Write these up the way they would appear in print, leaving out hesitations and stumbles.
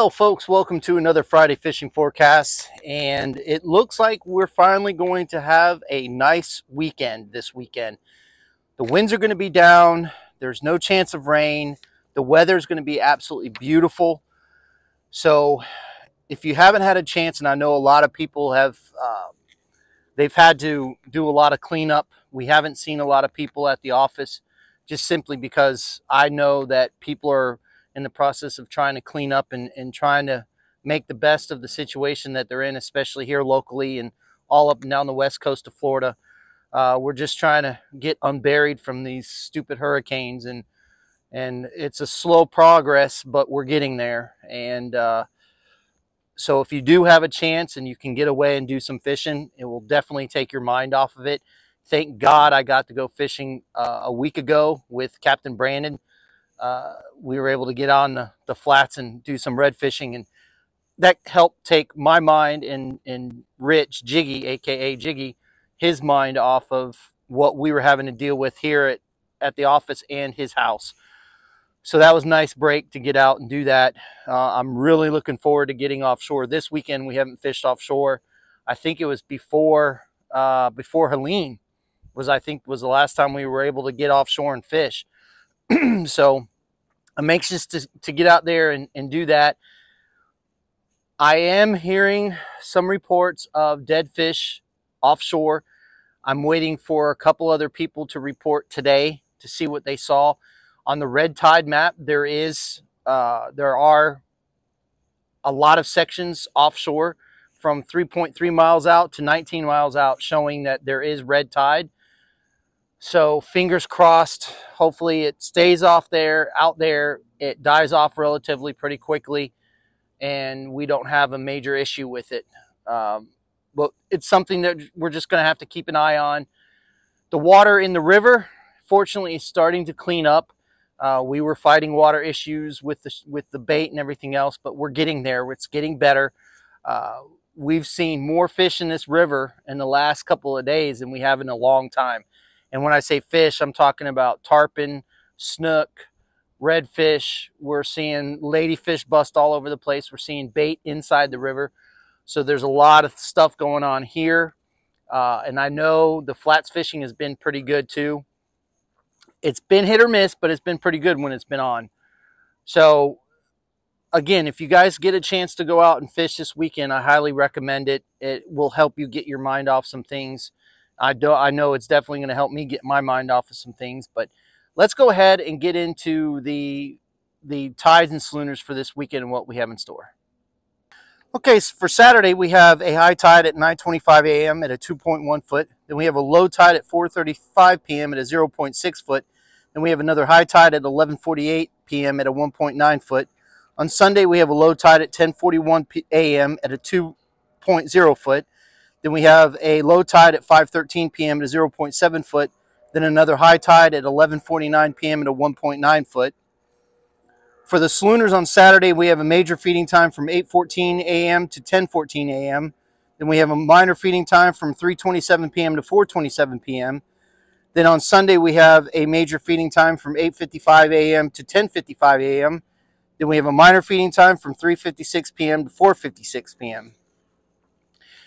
Well, folks, welcome to another Friday fishing forecast, and it looks like we're finally going to have a nice weekend this weekend. The winds are going to be down. There's no chance of rain. The weather is going to be absolutely beautiful. So if you haven't had a chance, and I know a lot of people have, they've had to do a lot of cleanup. We haven't seen a lot of people at the office just simply because I know that people are in the process of trying to clean up and trying to make the best of the situation that they're in, especially here locally and all up and down the west coast of Florida. We're just trying to get unburied from these stupid hurricanes, and it's a slow progress, but we're getting there. And so if you do have a chance and you can get away and do some fishing, it will definitely take your mind off of it. Thank God I got to go fishing a week ago with Captain Brandon. We were able to get on the flats and do some red fishing, and that helped take my mind and Rich Jiggy, aka Jiggy, his mind off of what we were having to deal with here at the office and his house. So that was a nice break to get out and do that. I'm really looking forward to getting offshore this weekend. We haven't fished offshore. I think it was before Helene was the last time we were able to get offshore and fish. So I'm anxious to get out there and do that. I am hearing some reports of dead fish offshore. I'm waiting for a couple other people to report today to see what they saw. On the red tide map, there are a lot of sections offshore from 3.3 miles out to 19 miles out showing that there is red tide. So fingers crossed, hopefully it stays out there, it dies off relatively pretty quickly, and we don't have a major issue with it. But it's something that we're just going to have to keep an eye on. The water in the river, fortunately, is starting to clean up. We were fighting water issues with the bait and everything else, but we're getting there. It's getting better. We've seen more fish in this river in the last couple of days than we have in a long time. And when I say fish, I'm talking about tarpon, snook, redfish. We're seeing ladyfish bust all over the place. We're seeing bait inside the river. So there's a lot of stuff going on here. And I know the flats fishing has been pretty good too. It's been hit or miss, but it's been pretty good when it's been on. So again, if you guys get a chance to go out and fish this weekend, I highly recommend it. It will help you get your mind off some things. I know it's definitely going to help me get my mind off of some things, but let's go ahead and get into the tides and schooners for this weekend and what we have in store. Okay, so for Saturday, we have a high tide at 9:25 a.m. at a 2.1 foot. Then we have a low tide at 4:35 p.m. at a 0.6 foot. Then we have another high tide at 11:48 p.m. at a 1.9 foot. On Sunday, we have a low tide at 10:41 a.m. at a 2.0 foot. Then we have a low tide at 5:13 p.m. at a 0.7 foot. Then another high tide at 11:49 p.m. at a 1.9 foot. For the schooners on Saturday, we have a major feeding time from 8:14 a.m. to 10:14 a.m. Then we have a minor feeding time from 3:27 p.m. to 4:27 p.m. Then on Sunday, we have a major feeding time from 8:55 a.m. to 10:55 a.m. Then we have a minor feeding time from 3:56 p.m. to 4:56 p.m.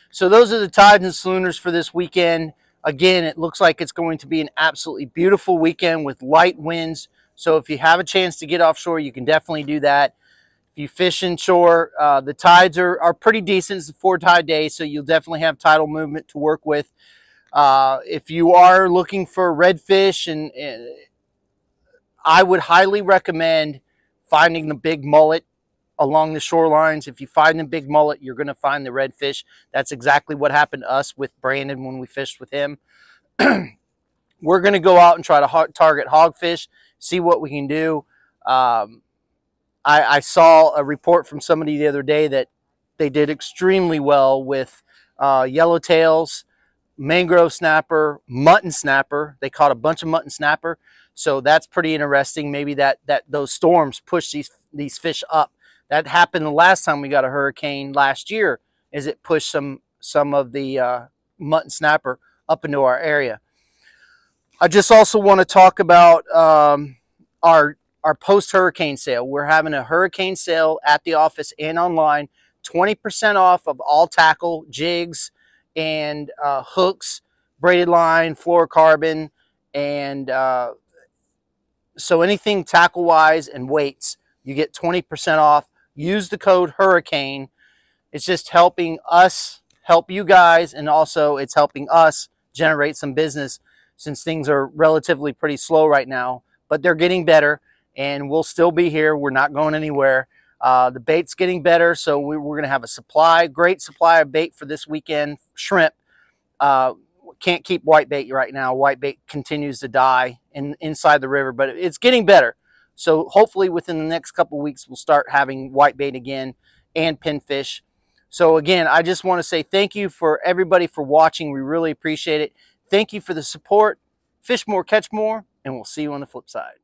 So those are the tides and schooners for this weekend. Again, it looks like it's going to be an absolutely beautiful weekend with light winds. So if you have a chance to get offshore, you can definitely do that. If you fish inshore, the tides are pretty decent. It's a 4-tide day, so you'll definitely have tidal movement to work with. If you are looking for redfish, and I would highly recommend finding the big mullet along the shorelines. If you find the big mullet, you're going to find the redfish. That's exactly what happened to us with Brandon when we fished with him. We're going to go out and try to target hogfish, see what we can do. I saw a report from somebody the other day that they did extremely well with yellowtails, mangrove snapper, mutton snapper. They caught a bunch of mutton snapper. So that's pretty interesting. Maybe that those storms push these fish up. That happened the last time we got a hurricane last year, is it pushed some of the mutton snapper up into our area. I just also want to talk about our our post-hurricane sale. We're having a hurricane sale at the office and online. 20% off of all tackle, jigs, and hooks, braided line, fluorocarbon, and so anything tackle-wise and weights, you get 20% off. Use the code HURRICANE. It's just helping us help you guys, and also it's helping us generate some business since things are relatively pretty slow right now. But they're getting better, and we'll still be here. We're not going anywhere. The bait's getting better, so we're going to have a great supply of bait for this weekend. Shrimp. Can't keep white bait right now. White bait continues to die inside the river, but it's getting better. So hopefully within the next couple weeks, we'll start having white bait again and pinfish. So again, I just want to say thank you for everybody for watching. We really appreciate it. Thank you for the support. Fish more, catch more, and we'll see you on the flip side.